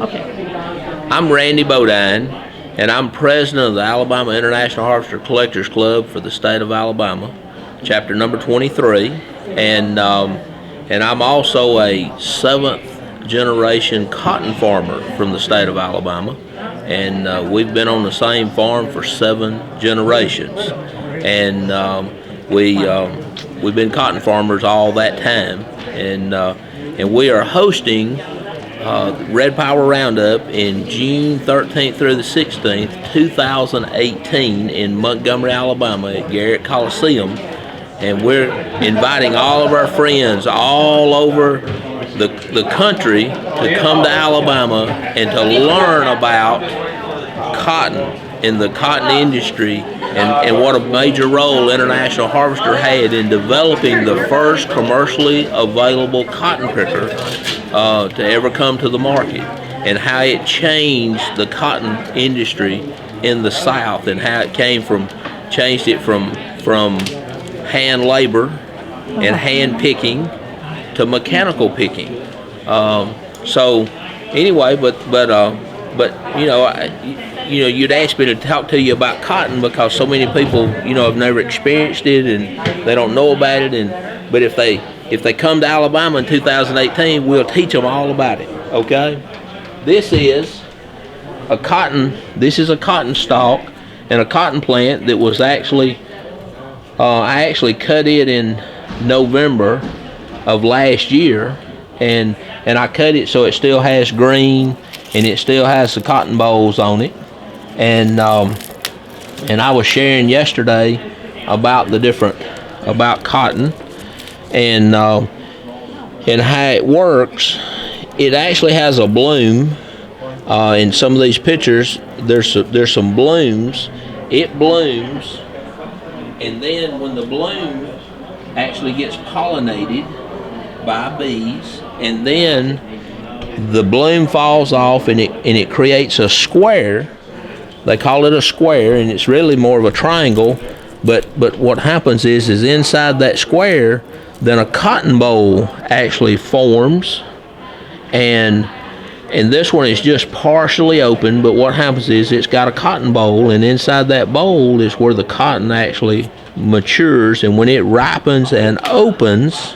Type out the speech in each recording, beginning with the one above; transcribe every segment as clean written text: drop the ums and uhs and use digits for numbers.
Okay. I'm Randy Bodine, and I'm president of the Alabama International Harvester Collectors Club for the state of Alabama, chapter number 23, and I'm also a seventh generation cotton farmer from the state of Alabama, and we've been on the same farm for 7 generations, and we've been cotton farmers all that time, and we are hosting Red Power Roundup in June 13th through the 16th, 2018 in Montgomery, Alabama at Garrett Coliseum. And we're inviting all of our friends all over the country to come to Alabama and to learn about cotton in the cotton industry and what a major role International Harvester had in developing the first commercially available cotton picker to ever come to the market, and how it changed the cotton industry in the South, and how it changed it from hand labor and hand picking to mechanical picking. So anyway, but you'd ask me to talk to you about cotton because so many people have never experienced it and they don't know about it, but if they come to Alabama in 2018, we'll teach them all about it. Okay, this is a cotton stalk and a cotton plant that was actually I actually cut it in November of last year, and I cut it so it still has green and it still has the cotton bolls on it, and I was sharing yesterday about about cotton and how it works. It actually has a bloom. In some of these pictures, there's some blooms. It blooms, and then when the bloom actually gets pollinated by bees, and then the bloom falls off and it creates a square. They call it a square, and it's really more of a triangle. But what happens is inside that square, then a cotton boll actually forms, and this one is just partially open. But what happens is it's got a cotton boll, and inside that boll is where the cotton actually matures, and when it ripens and opens,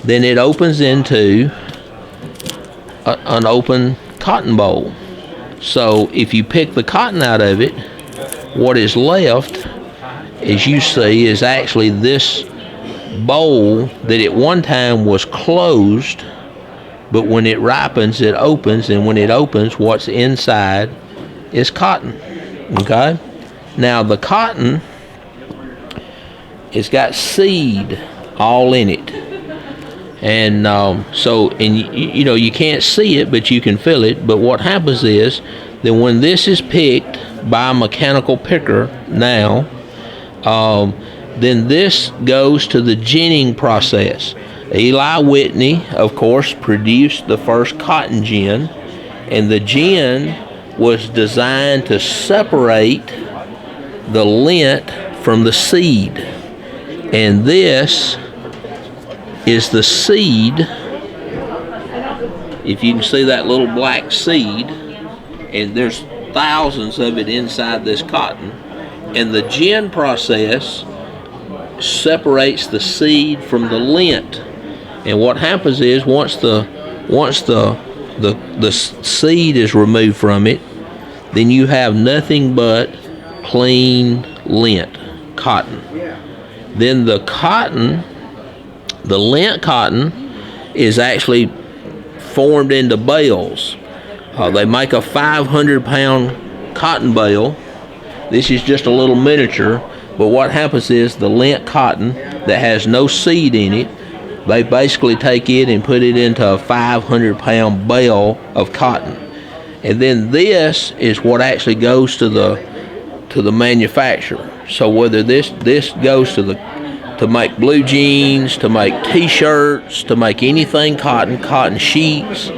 then it opens into an open cotton boll. So if you pick the cotton out of it, what is left, as you see, is actually this boll that at one time was closed, but when it ripens, it opens, and when it opens, what's inside is cotton. Okay? Now the cotton, it's got seed all in it. And you can't see it, but you can feel it. But what happens is that when this is picked by a mechanical picker now, then this goes to the ginning process. Eli Whitney, of course, produced the first cotton gin, and the gin was designed to separate the lint from the seed. And this is the seed. If you can see that little black seed, and there's thousands of it inside this cotton, and the gin process separates the seed from the lint. And what happens is once the seed is removed from it, then you have nothing but clean lint, cotton. Then the lint cotton is actually formed into bales. They make a 500-pound cotton bale. This is just a little miniature, but what happens is the lint cotton that has no seed in it, they basically take it and put it into a 500-pound bale of cotton. And then this is what actually goes to the manufacturer. So whether this goes to make blue jeans, to make t-shirts, to make anything cotton sheets,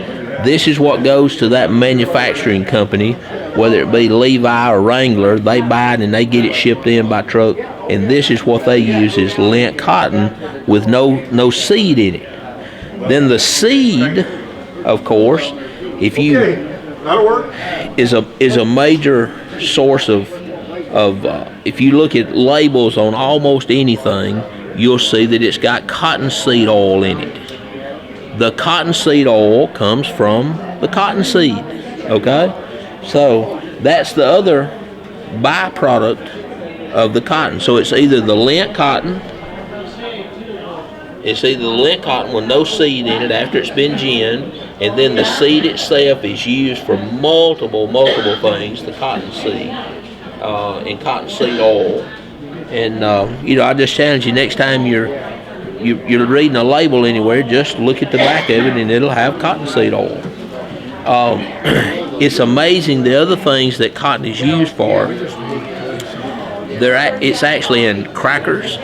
this is what goes to that manufacturing company, whether it be Levi or Wrangler. They buy it and they get it shipped in by truck, and this is what they use, is lint cotton with no seed in it. Then the seed, of course, if is a major source of if you look at labels on almost anything, you'll see that it's got cottonseed oil in it. The cottonseed oil comes from the cottonseed, okay? So that's the other byproduct of the cotton. So it's either the lint cotton, with no seed in it after it's been ginned, and then the seed itself is used for multiple things, the cottonseed and cottonseed oil. And I just challenge you, next time you're reading a label anywhere, just look at the back of it and it'll have cottonseed oil. It's amazing the other things that cotton is used for. It's actually in crackers,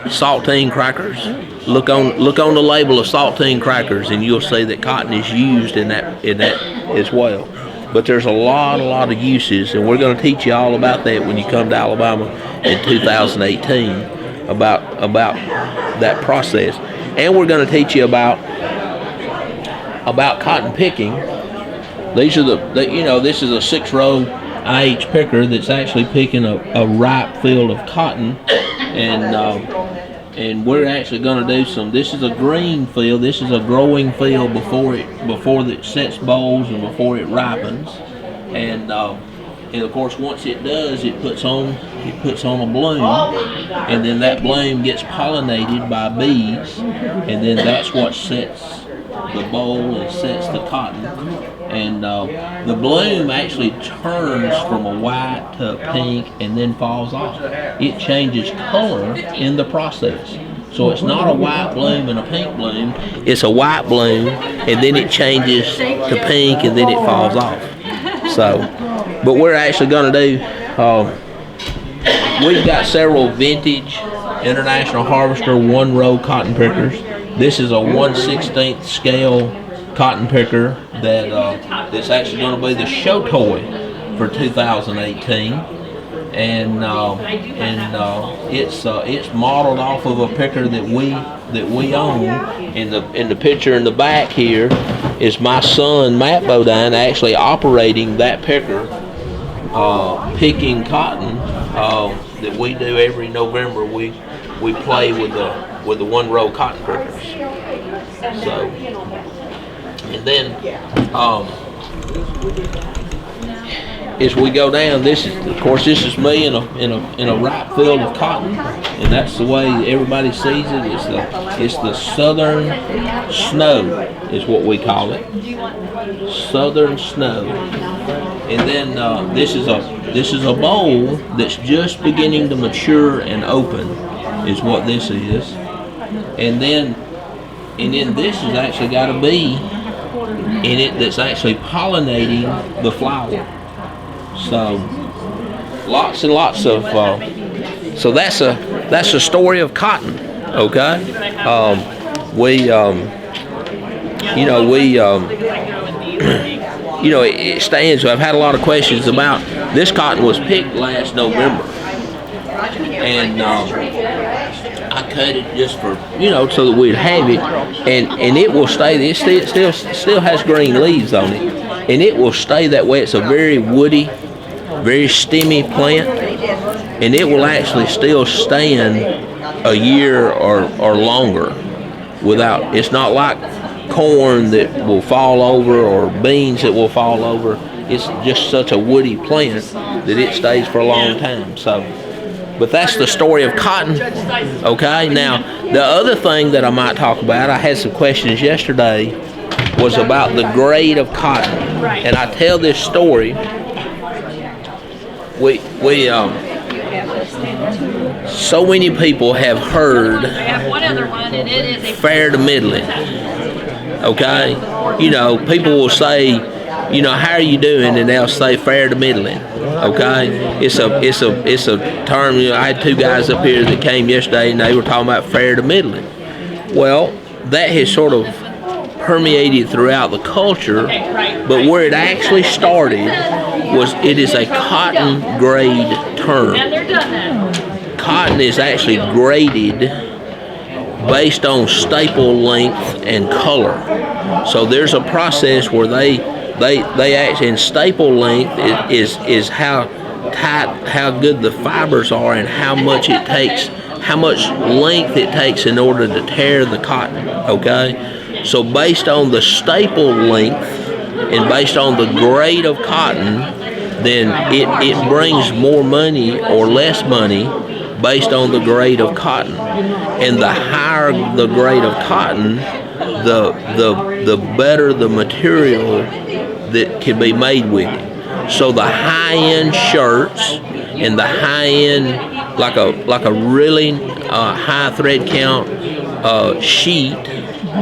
saltine crackers. Look on the label of saltine crackers, and you'll see that cotton is used in that as well. But there's a lot of uses, and we're going to teach you all about that when you come to Alabama in 2018 about that process. And we're going to teach you about cotton picking. These are this is a 6-row IH picker that's actually picking a ripe field of cotton, and we're actually going to do some. This is a green field. This is a growing field before it sets bolls and before it ripens, and of course once it does, it puts on a bloom, and then that bloom gets pollinated by bees, and then that's what sets the boll and sets the cotton. And the bloom actually turns from a white to a pink and then falls off. It changes color in the process. So it's not a white bloom and a pink bloom. It's a white bloom and then it changes to pink and then it falls off. So, but we're actually going to do, we've got several vintage International Harvester 1-row cotton pickers. This is a 1/16 scale cotton picker that's actually going to be the show toy for 2018, and it's modeled off of a picker that we own. In the picture in the back here is my son Matt Bodine actually operating that picker, picking cotton that we do every November. We play with the 1-row cotton pickers. So. And then, as we go down, this is me in a ripe field of cotton, and that's the way everybody sees it. It's the southern snow, is what we call it, southern snow. And then this is a boll that's just beginning to mature and open, is what this is. And then this has actually got a bee in it that's actually pollinating the flower. So lots and lots of so that's a story of cotton. Okay, it stands. I've had a lot of questions about this. Cotton was picked last November, and I cut it just for so that we'd have it, and it will stay. It still has green leaves on it, and it will stay that way. It's a very woody, very stemmy plant, and it will actually still stand a year or longer without. It's not like corn that will fall over or beans that will fall over. It's just such a woody plant that it stays for a long time. So. But that's the story of cotton. Okay, now the other thing that I might talk about, I had some questions yesterday, was about the grade of cotton. And I tell this story. So many people have heard fair to middling. Okay, people will say, how are you doing, and they'll say fair to middling. Okay, it's a term. I had 2 guys up here that came yesterday, and they were talking about fair to middling. Well, that has sort of permeated throughout the culture, but where it actually started was it is a cotton grade term. Cotton is actually graded based on staple length and color. So there's a process where they they actually, in staple length is how tight, how good the fibers are, and how much it takes, how much length it takes in order to tear the cotton. Okay, so based on the staple length and based on the grade of cotton, then it brings more money or less money based on the grade of cotton. And the higher the grade of cotton, the better the material that can be made with it. So the high-end shirts and the high-end, like a really high thread count sheet,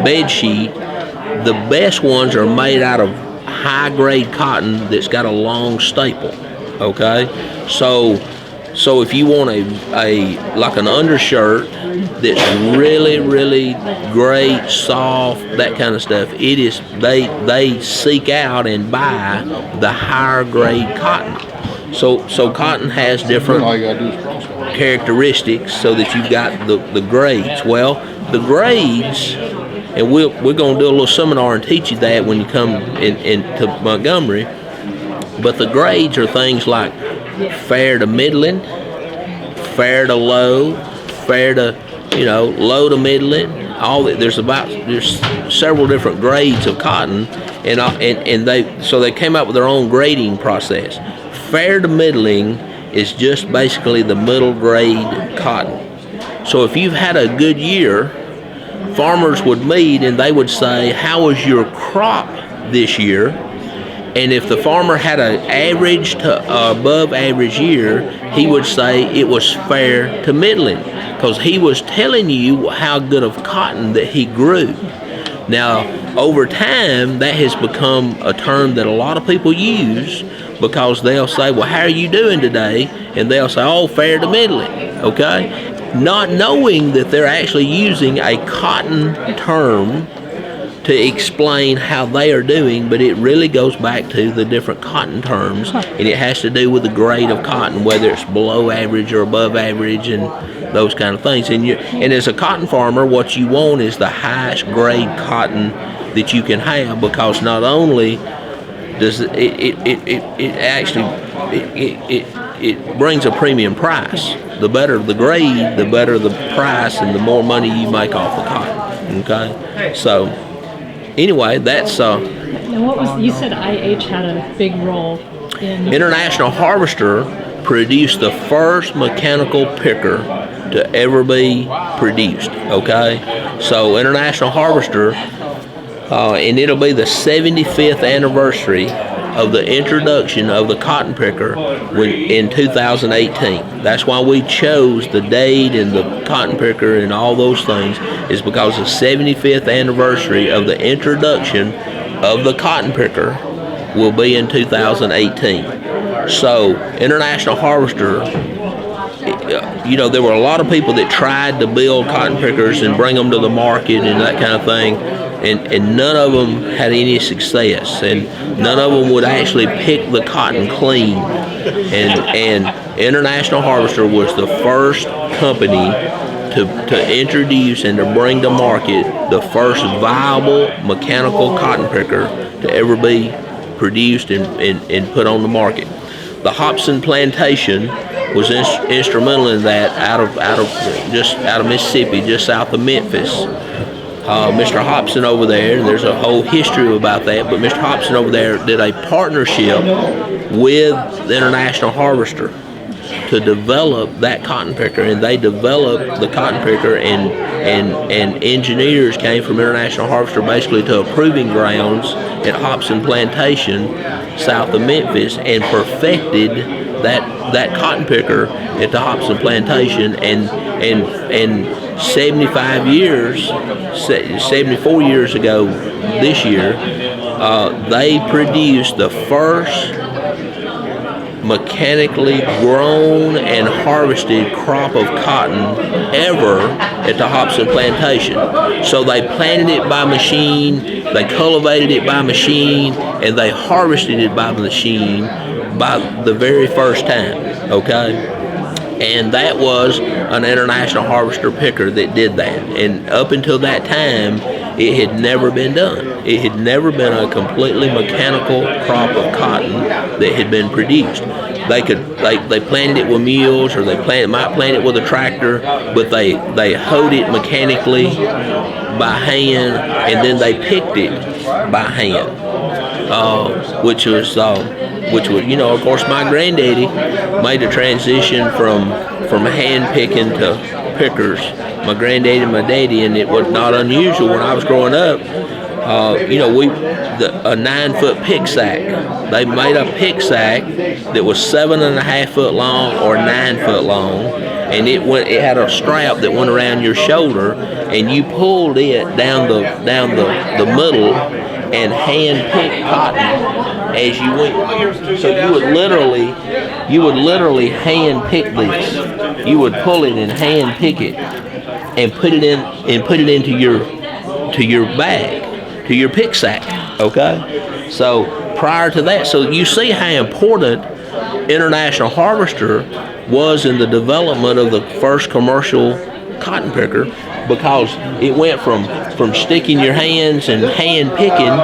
bed sheet, the best ones are made out of high-grade cotton that's got a long staple. Okay, so if you want a like an undershirt that's really great, soft, that kind of stuff, it is they seek out and buy the higher grade cotton. So cotton has different characteristics, so that you've got the grades. Well, the grades, and we're going to do a little seminar and teach you that when you come into Montgomery. But the grades are things like fair to middling, fair to low, fair to, low to middling. All that, there's several different grades of cotton, and they came up with their own grading process. Fair to middling is just basically the middle grade cotton. So if you've had a good year, farmers would meet and they would say, how was your crop this year? And if the farmer had an average to above average year, he would say it was fair to middling, because he was telling you how good of cotton that he grew. Now, over time, that has become a term that a lot of people use, because they'll say, well, how are you doing today? And they'll say, oh, fair to middling, okay? Not knowing that they're actually using a cotton term to explain how they are doing, but it really goes back to the different cotton terms, and it has to do with the grade of cotton, whether it's below average or above average, and those kind of things. And as a cotton farmer, what you want is the highest grade cotton that you can have, because not only does it brings a premium price. The better the grade, the better the price, and the more money you make off the cotton. Okay, so anyway, that's And what was, you said IH had a big role in... International Harvester produced the first mechanical picker to ever be produced. Okay, so International Harvester, and it'll be the 75th anniversary of the introduction of the cotton picker in 2018. That's why we chose the date and the cotton picker and all those things, is because the 75th anniversary of the introduction of the cotton picker will be in 2018. So International Harvester, there were a lot of people that tried to build cotton pickers and bring them to the market and that kind of thing, and none of them had any success, and none of them would actually pick the cotton clean. And International Harvester was the first company to introduce and to bring to market the first viable mechanical cotton picker to ever be produced and put on the market. The Hopson Plantation was instrumental in that, out of Mississippi, just south of Memphis. Mr. Hopson over there, and there's a whole history about that, but Mr. Hopson over there did a partnership with the International Harvester to develop that cotton picker, and they developed the cotton picker, and engineers came from International Harvester basically to a proving grounds at Hopson Plantation south of Memphis, and perfected that cotton picker at the Hopson Plantation, and 74 years ago this year, they produced the first mechanically grown and harvested crop of cotton ever at the Hopson Plantation. So they planted it by machine, they cultivated it by machine, and they harvested it by machine by the very first time, okay? And that was an International Harvester picker that did that. And up until that time, It had never been done. It had never been a completely mechanical crop of cotton that had been produced. They planted it with mules, or might plant it with a tractor, but they hoed it mechanically by hand, and then they picked it by hand, which was of course, my granddaddy made a transition from hand picking to pickers. My granddaddy and my daddy, and it was not unusual when I was growing up. A 9-foot pick sack. They made a pick sack that was 7.5 foot long or 9 foot long, and it had a strap that went around your shoulder, and you pulled it down the middle and hand pick cotton as you went. So you would literally hand pick this. You would pull it and hand pick it, and put it into your bag, to your pick sack. Okay. So prior to that, so you see how important International Harvester was in the development of the first commercial cotton picker, because it went from sticking your hands and hand picking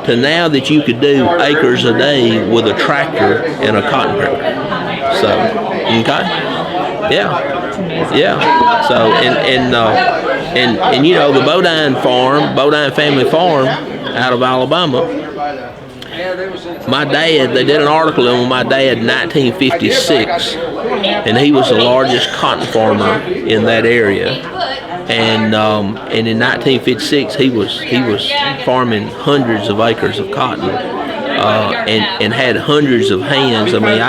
to now that you could do acres a day with a tractor and a cotton picker. So, okay, yeah. So and the Bodine family farm out of Alabama. My dad, they did an article on my dad in 1956, and he was the largest cotton farmer in that area. And in 1956, he was farming hundreds of acres of cotton, and had hundreds of hands. I mean,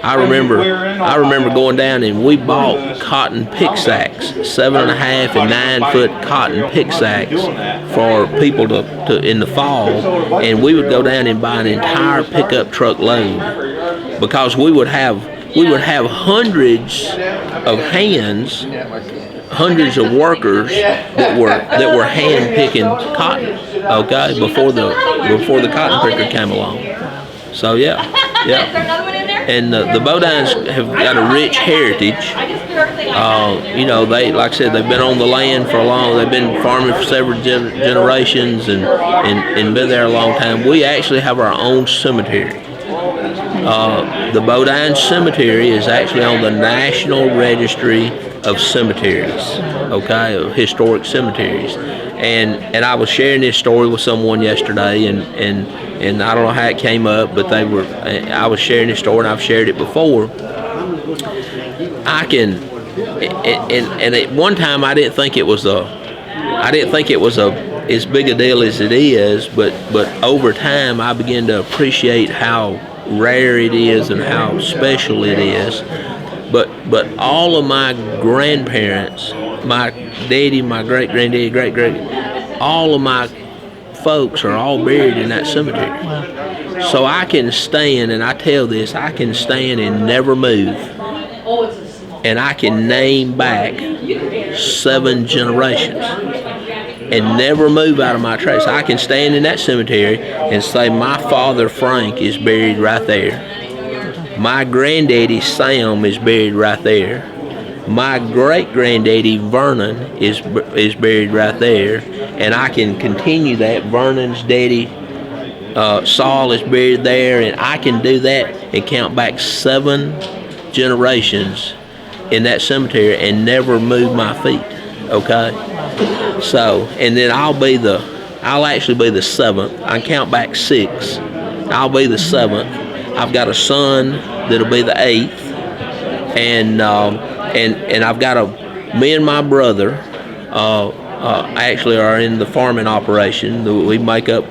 I remember going down, and we bought cotton pick sacks, 7.5 and 9 foot cotton pick sacks for people to in the fall, and we would go down and buy an entire pickup truck load, because we would have hundreds of hands, hundreds of workers that were hand picking cotton, okay, before the cotton picker came along. So yeah. And the Bodines have got a rich heritage. They, like I said, they've been on the land for they've been farming for several generations, and been there a long time. We actually have our own cemetery. The Bodine Cemetery is actually on the National Registry of Cemeteries, okay, of historic cemeteries. And I was sharing this story with someone yesterday, and I don't know how it came up, but I was sharing this story, and I've shared it before. And at one time I didn't think it was as big a deal as it is, but over time I began to appreciate how rare it is and how special it is. But all of my grandparents, my daddy, my great-granddaddy, all of my folks are all buried in that cemetery. So I can stand, and I tell this, I can stand and never move, and I can name back 7 generations and never move out of my tracks. I can stand in that cemetery and say, my father Frank is buried right there. My granddaddy Sam is buried right there. My great-granddaddy Vernon is buried right there, and I can continue that. Vernon's daddy Saul is buried there, and I can do that and count back 7 generations in that cemetery and never move my feet. Okay, so and then I'll actually be the 7th. I count back 6. I'll be the 7th. I've got a son that'll be the 8th, and I've got me and my brother actually are in the farming operation. We make up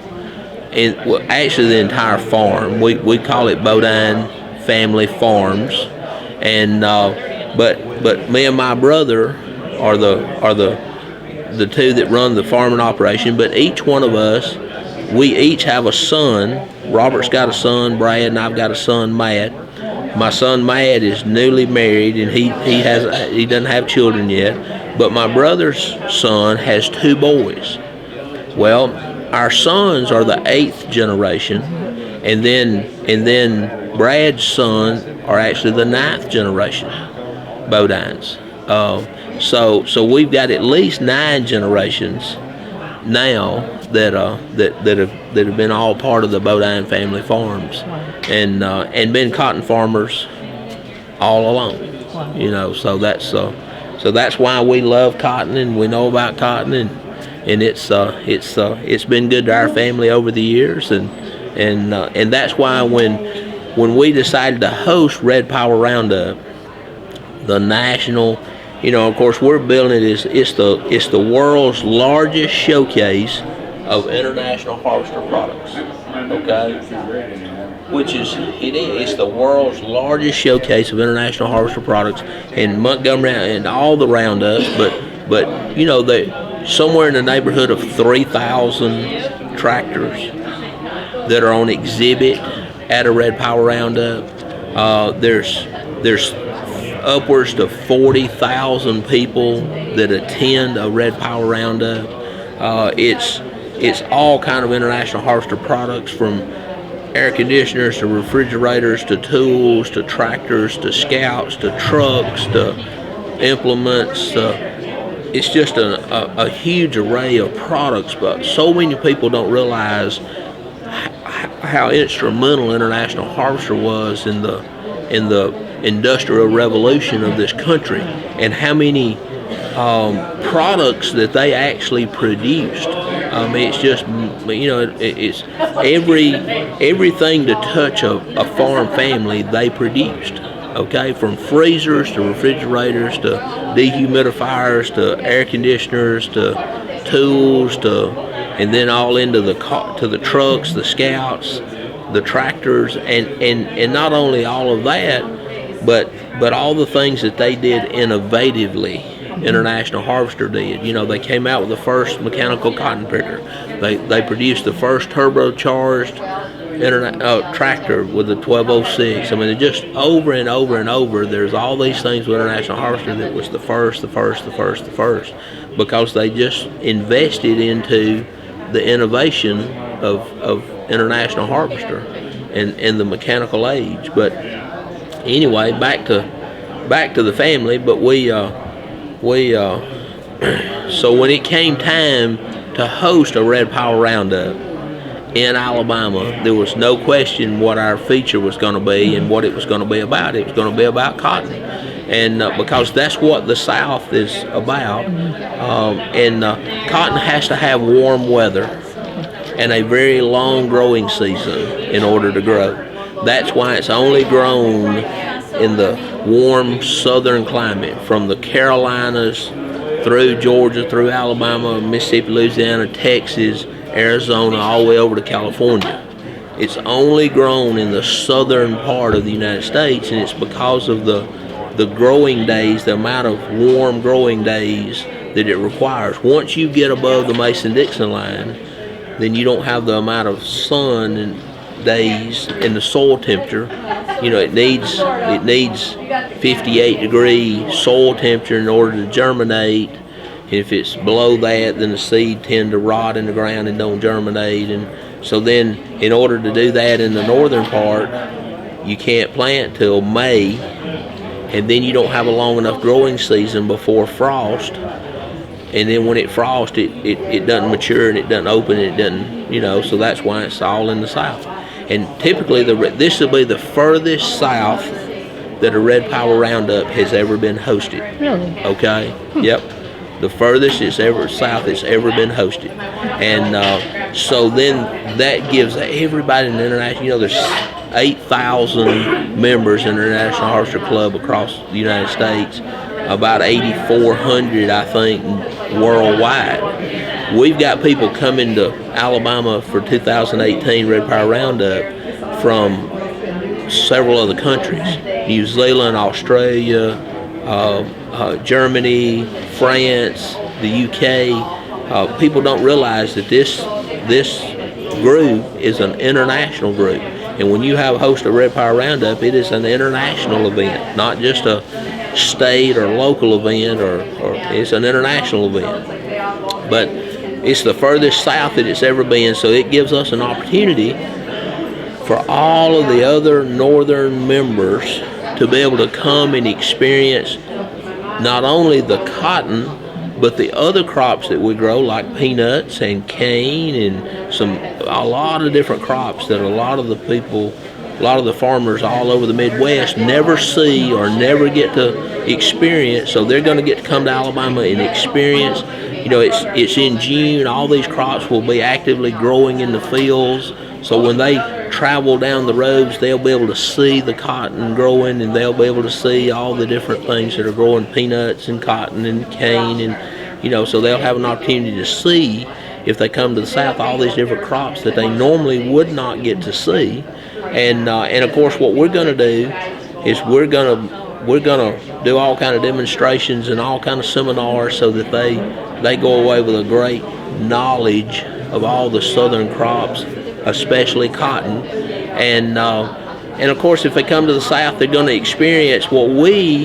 actually the entire farm. We call it Bodine Family Farms, and but me and my brother are the 2 that run the farming operation. But each one of us, we each have a son. Robert's got a son, Brad, and I've got a son, Matt. My son Matt is newly married, and he doesn't have children yet. But my brother's son has 2 boys. Well, our sons are the 8th generation, and then Brad's sons are actually the 9th generation Bodines. So we've got at least 9 generations now that have been all part of the Bodine family farms, and been cotton farmers all along. Wow. You know, so that's why we love cotton and we know about cotton, and it's been good to our family over the years, and that's why when we decided to host Red Power Roundup, the national, you know, of course we're building it, it's the world's largest showcase of international harvester products. Okay, which it's the world's largest showcase of international harvester products, and Montgomery and all the roundups, but you know, they somewhere in the neighborhood of 3,000 tractors that are on exhibit at a Red Power Roundup. There's upwards to 40,000 people that attend a Red Power Roundup. It's all kind of international harvester products, from air conditioners to refrigerators to tools to tractors to scouts to trucks to implements. It's just a huge array of products, but so many people don't realize how instrumental International Harvester was in the industrial revolution of this country, and how many products that they actually produced. I mean, it's just, you know, it's everything to touch a farm family they produced. Okay, from freezers to refrigerators to dehumidifiers to air conditioners to tools and then all into the trucks, the scouts, the tractors, and not only all of that, but all the things that they did innovatively. International Harvester did. You know, they came out with the first mechanical cotton picker. They produced the first turbocharged tractor with the 1206. I mean, just over and over and over, there's all these things with International Harvester that was the first, because they just invested into the innovation of International Harvester and the mechanical age. But anyway, back to the family. But so when it came time to host a Red Power Roundup in Alabama, there was no question what our feature was going to be and what it was going to be about. It was going to be about cotton, and because that's what the South is about. Cotton has to have warm weather and a very long growing season in order to grow. That's why it's only grown in the warm southern climate, from the Carolinas through Georgia, through Alabama, Mississippi, Louisiana, Texas, Arizona, all the way over to California. It's only grown in the southern part of the United States, and it's because of the growing days, the amount of warm growing days that it requires. Once you get above the Mason-Dixon line, then you don't have the amount of sun and days and the soil temperature. You know, it needs 58 degree soil temperature in order to germinate. If it's below that, then the seed tend to rot in the ground and don't germinate. And so then, in order to do that in the northern part, you can't plant till May, and then you don't have a long enough growing season before frost. And then when it frosts, it doesn't mature and it doesn't open and it doesn't, you know, so that's why it's all in the South. And typically this will be the furthest south that a Red Power Roundup has ever been hosted. Really? Okay. Yep. The furthest south it's ever been hosted. And so then that gives everybody in the international, you know, there's 8,000 members in the International Harvester Club across the United States, about 8,400, I think, worldwide. We've got people coming to Alabama for 2018 Red Power Roundup from several other countries: New Zealand, Australia, Germany, France, the UK. People don't realize that this group is an international group, and when you host a Red Power Roundup, it is an international event, not just a state or local event, or it's an international event. But it's the furthest south that it's ever been, so it gives us an opportunity for all of the other northern members to be able to come and experience not only the cotton But the other crops that we grow, like peanuts and cane and a lot of different crops that a lot of the people, a lot of the farmers all over the Midwest never see or never get to experience. So they're going to get to come to Alabama and experience. You know, it's in June. All these crops will be actively growing in the fields. So when they travel down the roads, they'll be able to see the cotton growing, and they'll be able to see all the different things that are growing, peanuts and cotton and cane, and so they'll have an opportunity to see, if they come to the South, all these different crops that they normally would not get to see. And of course, what we're going to do is we're going to do all kind of demonstrations and all kind of seminars, so that they go away with a great knowledge of all the southern crops, especially cotton. And of course, if they come to the South, they're going to experience what we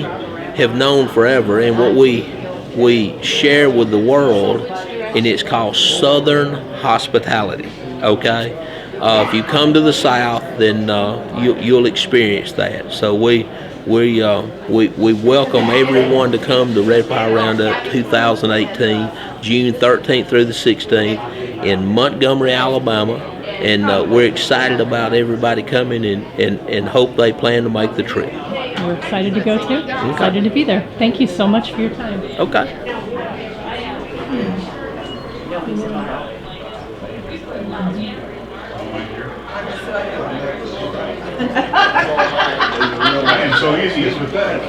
have known forever and what we share with the world, and it's called Southern hospitality. Okay, if you come to the South, then you'll experience that. So we welcome everyone to come to Red Fire Roundup 2018, June 13th through the 16th in Montgomery, Alabama, and we're excited about everybody coming, and hope they plan to make the trip. We're excited to go too. Okay. Excited to be there. Thank you so much for your time. Okay. I am so easy as with that.